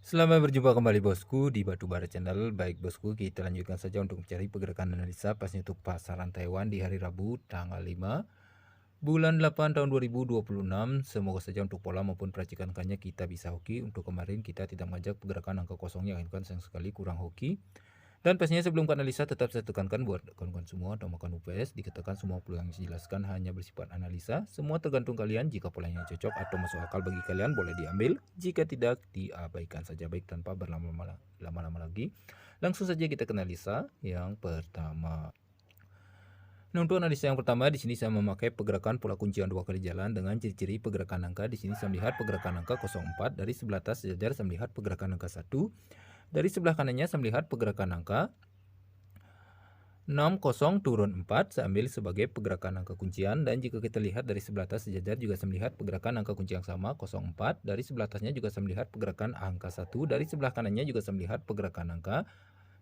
Selamat berjumpa kembali bosku di Batubara Channel. Baik bosku, kita lanjutkan saja untuk mencari pergerakan analisa pasnya untuk pasaran Taiwan di hari Rabu tanggal 5 bulan 8 tahun 2026. Semoga saja untuk pola maupun peracikan-kannya kita bisa hoki. Untuk kemarin kita tidak mengajak pergerakan angka kosongnya, kan sayang sekali kurang hoki. Dan pastinya sebelum ke analisa tetap saya tekankan buat kawan-kawan semua atau makan UPS, dikatakan semua peluang yang saya jelaskan hanya bersifat analisa. Semua tergantung kalian, jika polanya cocok atau masuk akal bagi kalian boleh diambil, jika tidak diabaikan saja. Baik, tanpa berlama-lama lagi, langsung saja kita ke analisa yang pertama. Nah, untuk analisa yang pertama di sini saya memakai pergerakan pola kuncian 2 kali jalan dengan ciri-ciri pergerakan angka. Di sini saya melihat pergerakan angka 04, dari sebelah atas sejajar saya melihat pergerakan angka 1. Dari sebelah kanannya saya melihat pergerakan angka 60 turun 4, saya ambil sebagai pergerakan angka kuncian. Dan jika kita lihat dari sebelah atas sejajar juga saya melihat pergerakan angka kunci yang sama 04. Dari sebelah atasnya juga saya melihat pergerakan angka 1. Dari sebelah kanannya juga saya melihat pergerakan angka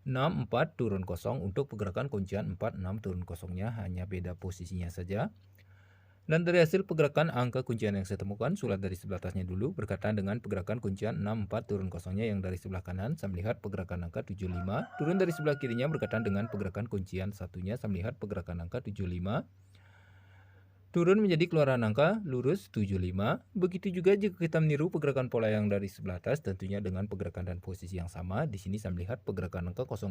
64 turun 0. Untuk pergerakan kuncian 46 turun 0-nya hanya beda posisinya saja. Dan dari hasil pergerakan angka kuncian yang saya temukan, sulat dari sebelah atasnya dulu berkaitan dengan pergerakan kuncian 64 turun 0-nya yang dari sebelah kanan. Saya melihat pergerakan angka 75. Turun dari sebelah kirinya berkaitan dengan pergerakan kuncian satunya. Saya melihat pergerakan angka 75. Turun menjadi keluaran angka lurus 75. Begitu juga jika kita meniru pergerakan pola yang dari sebelah atas, tentunya dengan pergerakan dan posisi yang sama. Di sini saya melihat pergerakan angka 05.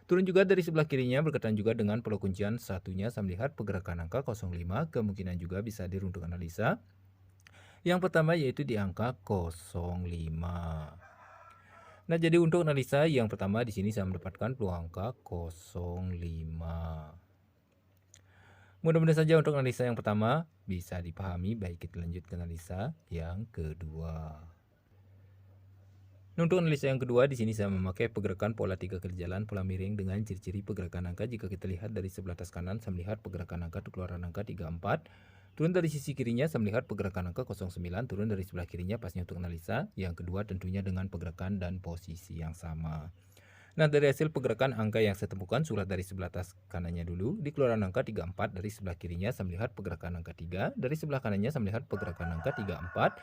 Turun juga dari sebelah kirinya berkaitan juga dengan pola kuncian satunya. Saya melihat pergerakan angka 05. Kemungkinan juga bisa ditiru untuk analisa. Yang pertama yaitu di angka 05. Nah, jadi untuk analisa yang pertama di sini saya mendapatkan peluang angka 05. Mudah-mudahan saja untuk analisa yang pertama bisa dipahami. Baik, kita lanjut ke analisa yang kedua. Nah, untuk analisa yang kedua di sini saya memakai pergerakan pola 3 kali jalan pola miring dengan ciri-ciri pergerakan angka. Jika kita lihat dari sebelah atas kanan saya melihat pergerakan angka keluaran angka 34. Turun dari sisi kirinya saya melihat pergerakan angka 09. Turun dari sebelah kirinya pasnya untuk analisa. Yang kedua tentunya dengan pergerakan dan posisi yang sama. Nah, dari hasil pergerakan angka yang saya temukan, surat dari sebelah atas kanannya dulu. Di keluaran angka 34, dari sebelah kirinya saya melihat pergerakan angka 3. Dari sebelah kanannya saya melihat pergerakan angka 34.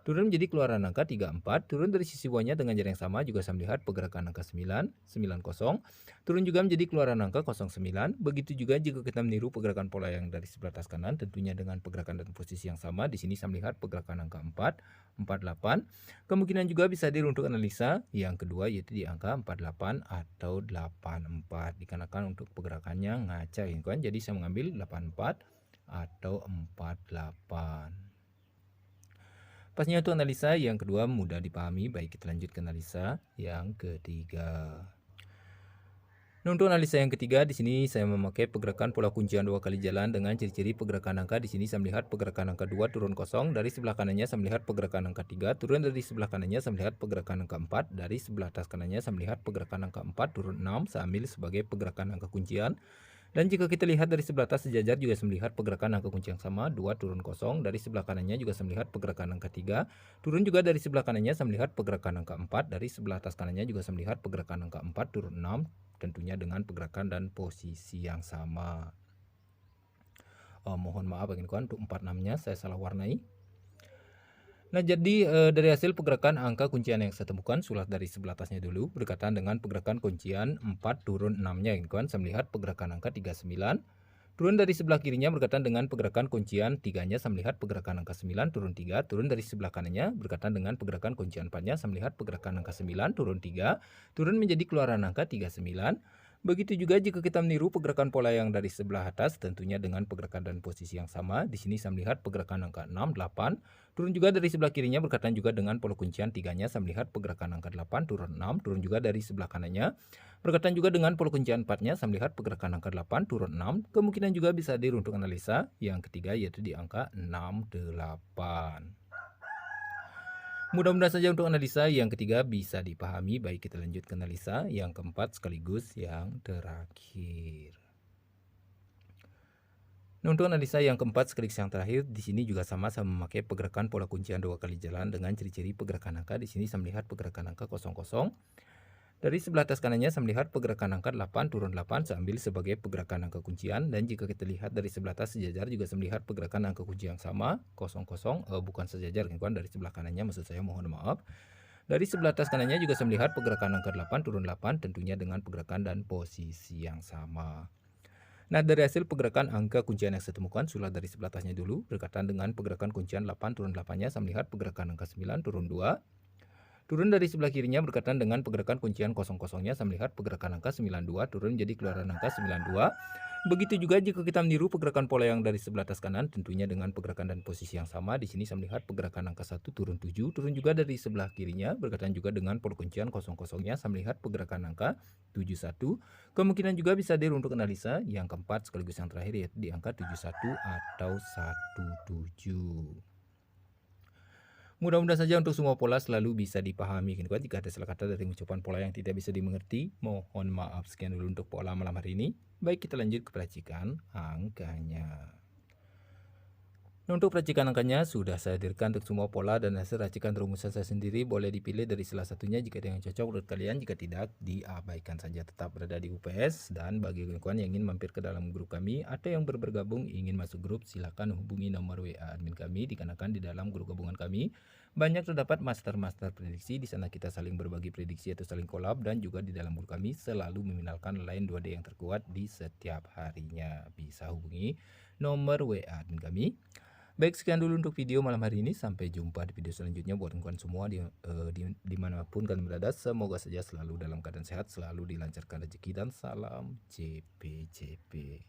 Turun menjadi keluaran angka 34. Turun dari sisi bawahnya dengan jarak yang sama juga saya melihat pergerakan angka 9, 90. Turun juga menjadi keluaran angka 09. Begitu juga jika kita meniru pergerakan pola yang dari sebelah atas kanan, tentunya dengan pergerakan dan posisi yang sama. Di sini saya melihat pergerakan angka 4, 48. Kemungkinan juga bisa ditiru untuk analisa yang kedua yaitu di angka 48 atau 84. Dikarenakan untuk pergerakannya ngaca ya kan. Jadi saya mengambil 84 atau 48. Pasnya itu analisa yang kedua mudah dipahami. Baik, kita lanjut ke analisa yang ketiga. Nah, untuk analisa yang ketiga di sini saya memakai pergerakan pola kuncian 2 kali jalan dengan ciri-ciri pergerakan angka. Di sini saya melihat pergerakan angka 2 turun 0. Dari sebelah kanannya saya melihat pergerakan angka 3. Turun dari sebelah kanannya saya melihat pergerakan angka 4. Dari sebelah atas kanannya saya melihat pergerakan angka 4 turun 6. Saya ambil sebagai pergerakan angka kuncian. Dan jika kita lihat dari sebelah atas sejajar juga saya melihat pergerakan angka kunci yang sama 2 turun 0. Dari sebelah kanannya juga saya melihat pergerakan angka 3. Turun juga dari sebelah kanannya saya melihat pergerakan angka 4. Dari sebelah atas kanannya juga saya melihat pergerakan angka 4 turun 6. Tentunya dengan pergerakan dan posisi yang sama. Mohon maaf kawan untuk 46-nya saya salah warnai. Nah, jadi dari hasil pergerakan angka kuncian yang saya temukan, sulat dari sebelah atasnya dulu berkaitan dengan pergerakan kuncian 4 turun 6-nya kawan. Saya melihat pergerakan angka 39. Turun dari sebelah kirinya berkaitan dengan pergerakan kuncian 3-nya, saya melihat pergerakan angka 9 turun 3. Turun dari sebelah kanannya berkaitan dengan pergerakan kuncian 4-nya, saya melihat pergerakan angka 9 turun 3. Turun menjadi keluaran angka 39. Begitu juga jika kita meniru pergerakan pola yang dari sebelah atas, tentunya dengan pergerakan dan posisi yang sama. Di sini saya melihat pergerakan angka 6, 8. Turun juga dari sebelah kirinya berkaitan juga dengan pola kuncian 3-nya, saya melihat pergerakan angka 8 turun 6. Turun juga dari sebelah kanannya berkaitan juga dengan pola kuncian 4-nya, saya melihat pergerakan angka 8 turun 6. Kemungkinan juga bisa ditiru untuk analisa yang ketiga yaitu di angka 68. Mudah-mudahan saja untuk analisa yang ketiga bisa dipahami. Baik, kita lanjut ke analisa yang keempat sekaligus yang terakhir. Nah, untuk analisa yang keempat sekaligus yang terakhir di sini juga sama saya memakai pergerakan pola kuncian 2 kali jalan dengan ciri-ciri pergerakan angka. Di sini saya melihat pergerakan angka 00. Dari sebelah atas kanannya saya melihat pergerakan angka 8 turun 8, saya ambil sebagai pergerakan angka kuncian. Dan jika kita lihat dari sebelah atas sejajar juga saya melihat pergerakan angka kunci yang sama 00, bukan sejajar kawan, dari sebelah kanannya maksud saya, mohon maaf. Dari sebelah atas kanannya juga saya melihat pergerakan angka 8 turun 8 tentunya dengan pergerakan dan posisi yang sama. Nah, dari hasil pergerakan angka kuncian yang saya temukan, sulah dari sebelah atasnya dulu, berkaitan dengan pergerakan kuncian 8 turun 8-nya, saya melihat pergerakan angka 9 turun 2. Turun dari sebelah kirinya berkaitan dengan pergerakan kuncian 00-nya, saya melihat pergerakan angka 92 turun jadi keluaran angka 92. Begitu juga jika kita meniru pergerakan pola yang dari sebelah atas kanan, tentunya dengan pergerakan dan posisi yang sama. Di sini saya melihat pergerakan angka 1 turun 7, turun juga dari sebelah kirinya, berkaitan juga dengan pola kuncian 00-nya, saya melihat pergerakan angka 71. Kemungkinan juga bisa dir untuk analisa yang keempat sekaligus yang terakhir yaitu di angka 71 atau 17. Mudah-mudahan saja untuk semua pola selalu bisa dipahami. Jika ada salah kata dari ucapan pola yang tidak bisa dimengerti, mohon maaf. Sekian dulu untuk pola malam hari ini. Baik, kita lanjut ke peracikan angkanya. Nah, untuk peracikan angkanya sudah saya hadirkan untuk semua pola dan hasil racikan rumusan saya sendiri. Boleh dipilih dari salah satunya jika ada yang cocok menurut kalian. Jika tidak, diabaikan saja. Tetap berada di UPS. Dan bagi kawan-kawan yang ingin mampir ke dalam grup kami atau yang bergabung ingin masuk grup, silakan hubungi nomor WA admin kami. Dikarenakan di dalam grup gabungan kami banyak terdapat master-master prediksi. Di sana kita saling berbagi prediksi atau saling kolab, dan juga di dalam grup kami selalu meminalkan line 2D yang terkuat di setiap harinya. Bisa hubungi nomor WA admin kami. Baik, sekian dulu untuk video malam hari ini. Sampai jumpa di video selanjutnya buat kawan semua dimanapun kalian berada. Semoga saja selalu dalam keadaan sehat, selalu dilancarkan rezeki, dan salam JPJP.